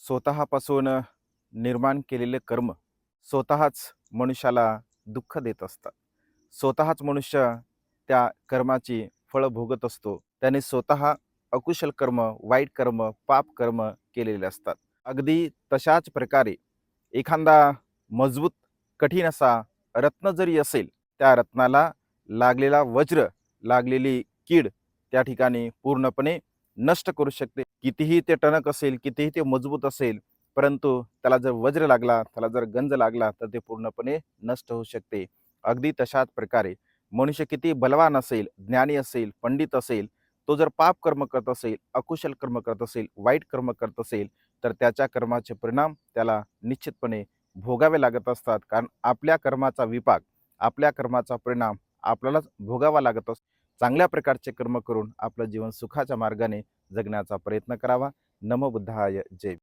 स्वतःपासून निर्माण केलेले कर्म स्वतःच मनुष्याला दुःख देत असतात. स्वतःच मनुष्य त्या कर्माची फळं भोगत असतो. त्याने स्वतः अकुशल कर्म, वाईट कर्म, पाप कर्म केलेले असतात. अगदी तशाच प्रकारे एखादा मजबूत कठीण असा रत्न जरी असेल, त्या रत्नाला लागलेला वज्र, लागलेली कीड त्या ठिकाणी पूर्णपणे नष्ट करू शकते. कितीही ते टणक असेल, कितीही ते मजबूत असेल, परंतु त्याला जर वज्र लागला, त्याला जर गंज लागला, तर ते पूर्णपणे नष्ट होऊ शकते. अगदी तशाच प्रकारे मनुष्य किती बलवान असेल, ज्ञानी असेल, पंडित असेल, तो जर पाप कर्म करत असेल, अकुशल कर्म करत असेल, वाईट कर्म करत असेल, तर त्याच्या कर्माचे परिणाम त्याला निश्चितपणे भोगावे लागत असतात. कारण आपल्या कर्माचा विपाक, आपल्या कर्माचा परिणाम आपल्यालाच भोगावा लागत असतो. चांगल्या प्रकारचे कर्म करून आपलं जीवन सुखाच्या मार्गाने जगण्याचा प्रयत्न करावा. नमो बुद्धाय. जय